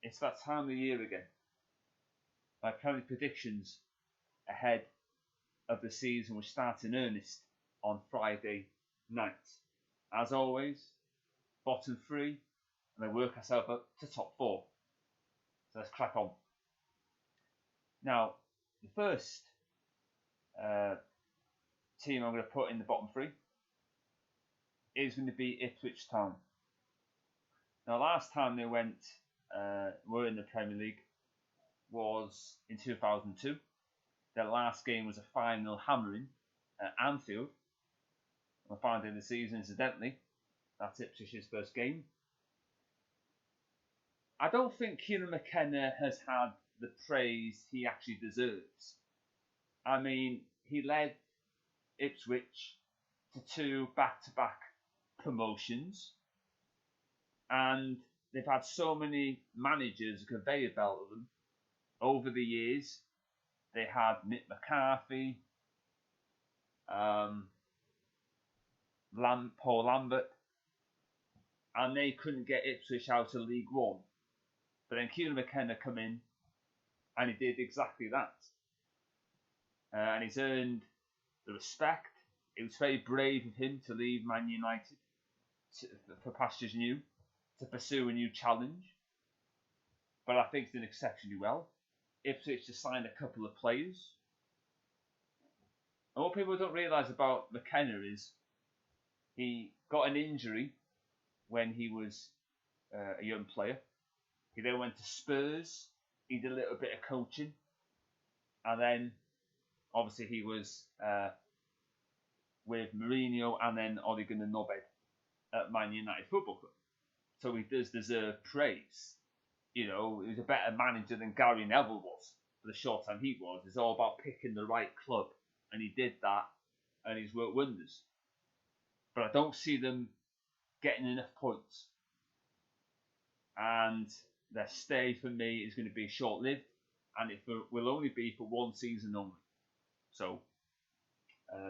it's that time of the year again. My Premier League predictions ahead of the season, which starts in earnest on Friday night. As always, bottom three, and then work ourselves up to top four. So let's crack on. Now, the first team I'm going to put in the bottom three is going to be Ipswich Town. Now, last time they were in the Premier League was in 2002. Their last game was a 5-0 hammering at Anfield. On the final day of the season, incidentally, that's Ipswich's first game. I don't think Kieran McKenna has had the praise he actually deserves. I mean, he led Ipswich to 2 back-to-back promotions, and they've had so many managers conveyor belt of them over the years. They had Mick McCarthy, Paul Lambert, and they couldn't get Ipswich out of League One. But then Kieran McKenna come in, and he did exactly that. And he's earned the respect. It was very brave of him to leave Man United for pastures new, to pursue a new challenge. But I think he's done exceptionally well. Ipswich just signed a couple of players. And what people don't realise about McKenna is he got an injury when he was a young player. He then went to Spurs. He did a little bit of coaching. And then, obviously, he was with Mourinho and then Ole Gunnar Solskjaer at Man United Football Club. So he does deserve praise. You know, he was a better manager than Gary Neville was for the short time he was. It's all about picking the right club. And he did that, and he's worked wonders. But I don't see them getting enough points. And their stay for me is going to be short-lived, and it will only be for one season only. So,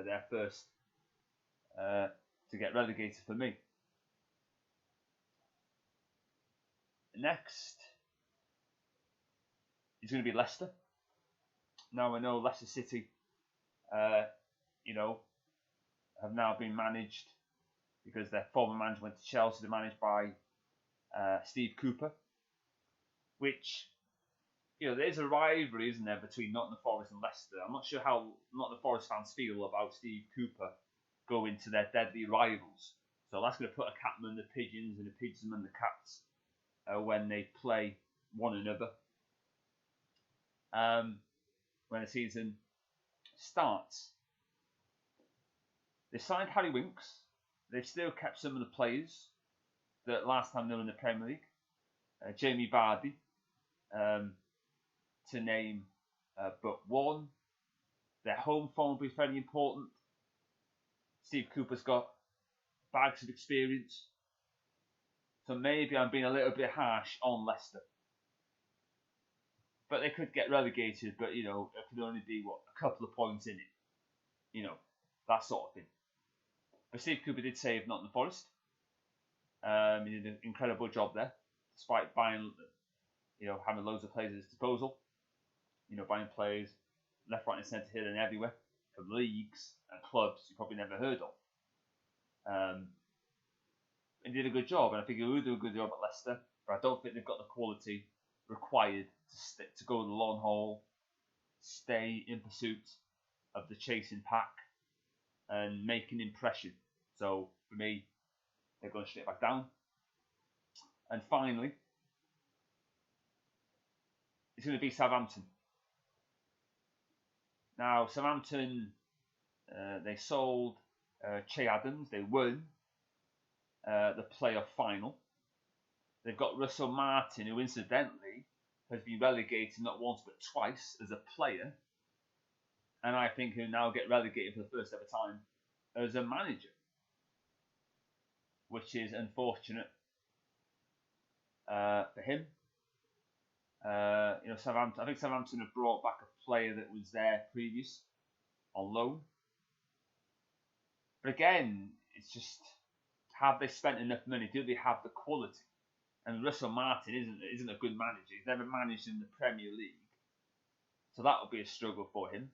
they're first to get relegated for me. Next is going to be Leicester. Now I know Leicester City, have now been managed because their former manager went to Chelsea. They're managed by Steve Cooper, which, there's a rivalry, isn't there, between Nottingham Forest and Leicester. I'm not sure how Nottingham Forest fans feel about Steve Cooper going to their deadly rivals. So that's going to put a cat among the pigeons and a pigeon among the cats when they play one another. When the season starts. They signed Harry Winks. They've still kept some of the players that last time they were in the Premier League. Jamie Vardy, to name but one. Their home form will be very important. Steve Cooper's got bags of experience. So maybe I'm being a little bit harsh on Leicester. But they could get relegated, but, it could only be, a couple of points in it. That sort of thing. But Steve Cooper did save Nottingham Forest. He did an incredible job there, despite buying, having loads of players at his disposal. Buying players left, right and centre, here and everywhere, from leagues and clubs you probably never heard of. He did a good job, and I think he will do a good job at Leicester, but I don't think they've got the quality required to go the long haul, stay in pursuit of the chasing pack, and make an impression. So, for me, they're going straight back down. And finally, it's going to be Southampton. Now, Southampton, they sold Che Adams. They won the playoff final. They've got Russell Martin, who incidentally has been relegated not once but twice as a player. And I think he'll now get relegated for the first ever time as a manager, which is unfortunate for him. Southampton. I think Southampton have brought back a player that was there previous on loan. But again, it's just, have they spent enough money? Do they have the quality? And Russell Martin isn't a good manager. He's never managed in the Premier League, so that will be a struggle for him.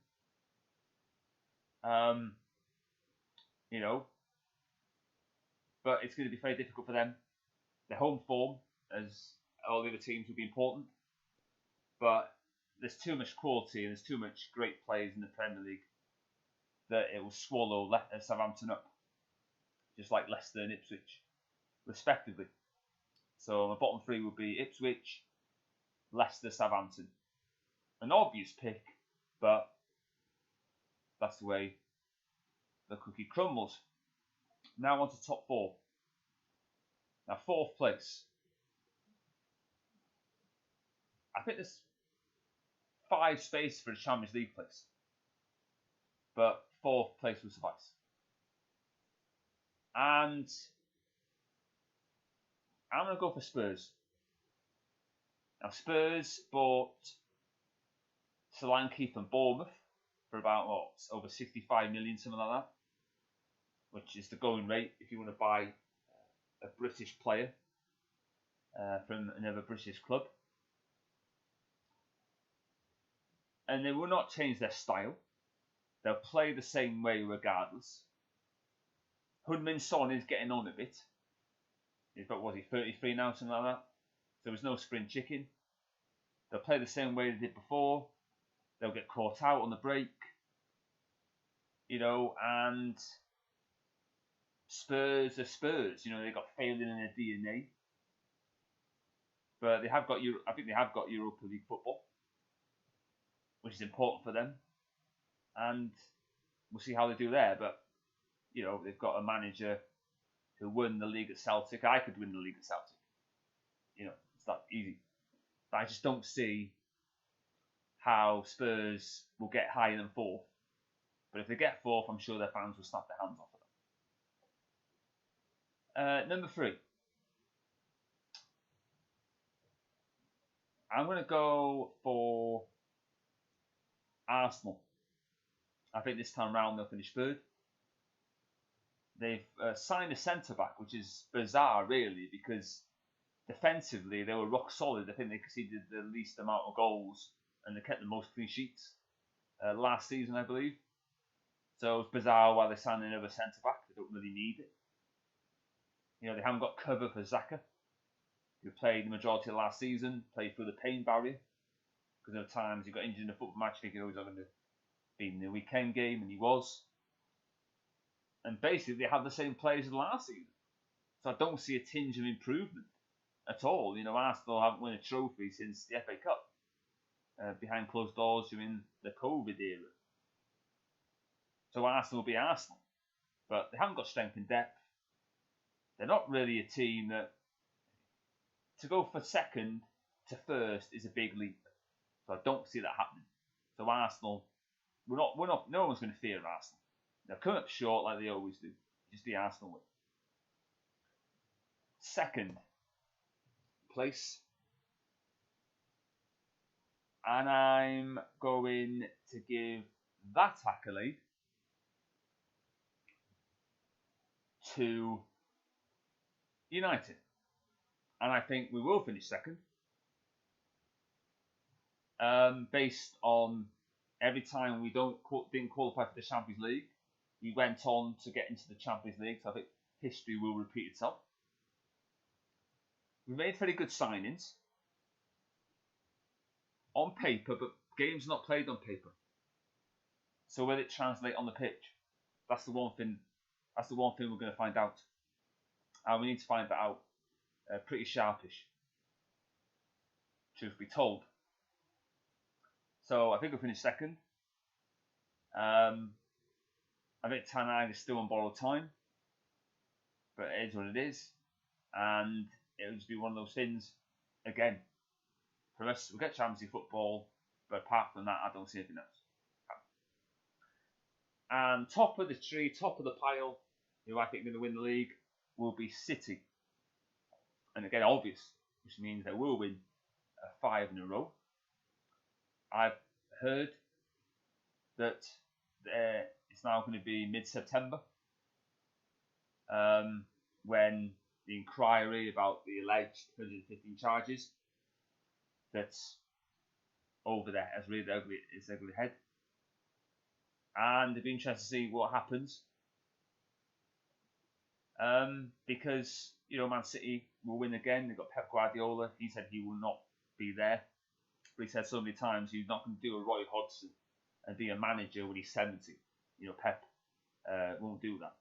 You know, but it's going to be very difficult for them. Their home form, as all the other teams, will be important, but there's too much quality and there's too much great players in the Premier League that it will swallow Southampton up, just like Leicester and Ipswich, respectively. So my bottom three would be Ipswich, Leicester, Southampton. An obvious pick, but that's the way the cookie crumbles. Now on to top four. Now, fourth place. I think there's 5 spaces for a Champions League place, but fourth place will suffice. And I'm going to go for Spurs. Now, Spurs bought Solanke from Bournemouth for about, over 65 million, something like that, which is the going rate if you want to buy a British player from another British club. And they will not change their style. They'll play the same way regardless. Heung-min Son is getting on a bit. He's about, 33 now, something like that. So there's no spring chicken. They'll play the same way they did before. They'll get caught out on the break. And Spurs are Spurs. They've got failing in their DNA. But I think they have got Europa League football, which is important for them. And we'll see how they do there. But, they've got a manager who won the league at Celtic. I could win the league at Celtic. It's that easy. But I just don't see how Spurs will get higher than fourth. But if they get fourth, I'm sure their fans will snap their hands off of them. Number 3. I'm going to go for Arsenal. I think this time round they'll finish third. They've signed a centre-back, which is bizarre, really, because defensively they were rock solid. I think they conceded the least amount of goals and they kept the most clean sheets last season, I believe. So it's bizarre why they signed another centre-back. They don't really need it. They haven't got cover for Xhaka, who played the majority of last season, played through the pain barrier. Because there were times he got injured in a football match, thinking he was going to be in the weekend game, and he was. And basically, they have the same players as last season. So I don't see a tinge of improvement at all. Arsenal haven't won a trophy since the FA Cup. Behind closed doors during the COVID era. So Arsenal will be Arsenal. But they haven't got strength and depth. They're not really a team that... To go for second to first is a big leap. So I don't see that happening. So Arsenal... no one's going to fear Arsenal. They'll come up short like they always do. Just the Arsenal win. Second place. And I'm going to give that accolade to United. And I think we will finish second. Based on every time we didn't qualify for the Champions League, we went on to get into the Champions League. So I think history will repeat itself. We made very good signings on paper, but games not played on paper. So will it translate on the pitch? That's the one thing. That's the one thing we're going to find out, and we need to find that out pretty sharpish. Truth be told. So I think we'll finish second. I think Ten Hag is still on borrowed time, but it is what it is, and it'll just be one of those things. Again, for us, we'll get Champions League football, but apart from that, I don't see anything else. And top of the tree, top of the pile, who I think are going to win the league, will be City. And again, obvious, which means they will win 5 in a row. I've heard that it's now going to be mid-September when the inquiry about the alleged 115 charges that's over there has reared its ugly head. And it'd be interesting to see what happens. Because, Man City will win again. They've got Pep Guardiola. He said he will not be there. But he said so many times he's not going to do a Roy Hodgson and be a manager when he's 70. Pep won't do that.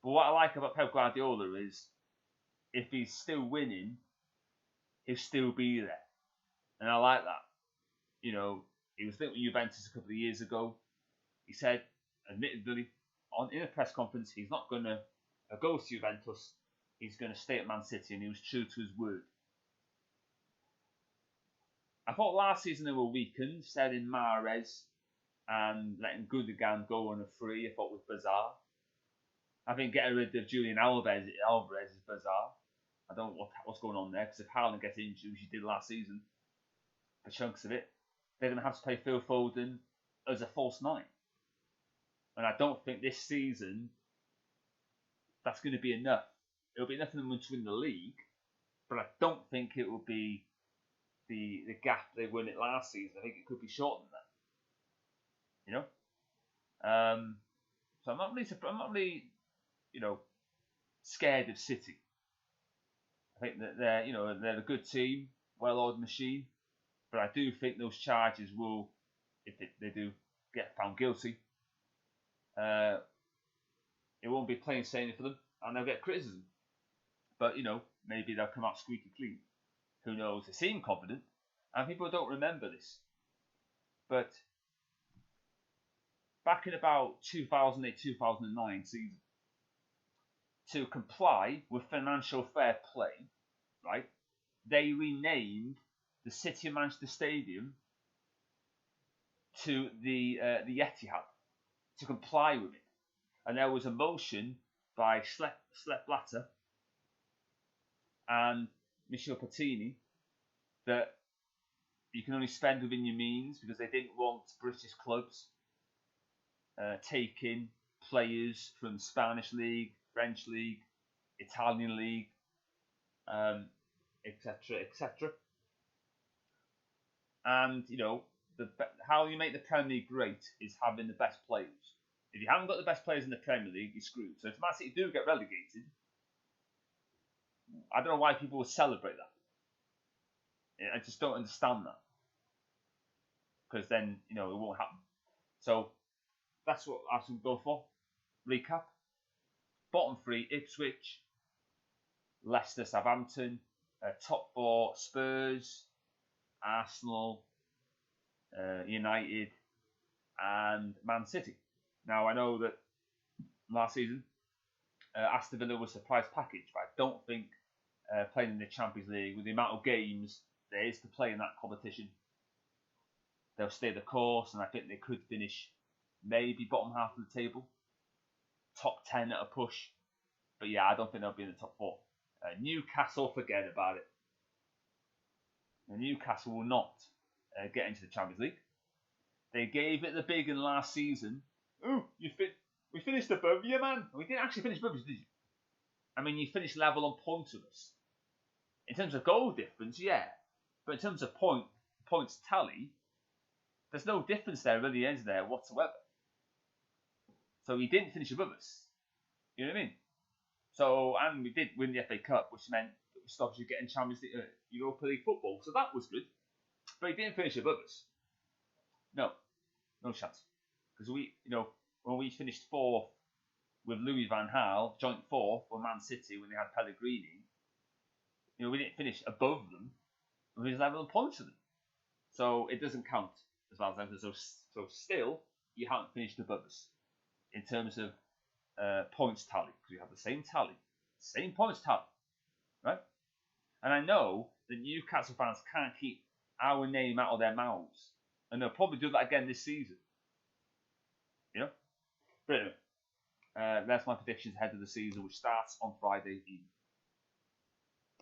But what I like about Pep Guardiola is if he's still winning, he'll still be there. And I like that. He was thinking with Juventus a couple of years ago. He said, admittedly, in a press conference, he's not going to go to Juventus. He's going to stay at Man City, and he was true to his word. I thought last season they were weakened, selling Mahrez and letting Gundogan go on a free. I thought was bizarre. I think getting rid of Julian Alvarez is bizarre. I don't know what's going on there, because if Haaland gets injured, which he did last season, for chunks of it, they're going to have to play Phil Foden as a false nine. And I don't think this season that's going to be enough. It'll be enough for them to win the league, but I don't think it will be the gap they won it last season. I think it could be shorter than that. So I'm not really scared of City. I think that they're a good team, well-oiled machine, but I do think those charges will, if they do get found guilty, it won't be plain sailing for them, and they'll get criticism. But maybe they'll come out squeaky clean. Who knows? They seem confident, and people don't remember this. But back in about 2008-2009 season, to comply with financial fair play, right? They renamed the City of Manchester Stadium to the Etihad to comply with it, and there was a motion by Sepp Blatter and Michel Platini that you can only spend within your means, because they didn't want British clubs taking players from the Spanish League, French League, Italian League, etc., etc. And how you make the Premier League great is having the best players. If you haven't got the best players in the Premier League, you're screwed. So if Man City do get relegated, I don't know why people would celebrate that. I just don't understand that, because then it won't happen. So that's what I should go for. Recap: bottom three: Ipswich, Leicester, Southampton. Top four: Spurs, Arsenal, United, and Man City. Now I know that last season Aston Villa was a surprise package, but I don't think playing in the Champions League with the amount of games there is to play in that competition, they'll stay the course, and I think they could finish maybe bottom half of the table, top 10 at a push. But yeah, I don't think they'll be in the top four. Newcastle, forget about it. Newcastle will not get into the Champions League. They gave it the big one last season. Oh, we finished above you, man. We didn't actually finish above us, did you? I mean, you finished level on points with us. In terms of goal difference, yeah. But in terms of points tally, there's no difference there really, is there, whatsoever. So he didn't finish above us. You know what I mean? So, and we did win the FA Cup, which meant that we stopped you getting Champions League, Europa League football. So that was good. But he didn't finish above us. No chance. Because when we finished fourth with Louis van Gaal, joint fourth with Man City when they had Pellegrini, we didn't finish above them. We was level on points with them. So it doesn't count as far as I'm concerned. So still, you haven't finished above us in terms of points tally, because we have the same tally, same points tally, right? And I know that Newcastle fans can't keep our name out of their mouths, and they'll probably do that again this season. But anyway, that's my predictions ahead of the season, which starts on Friday evening.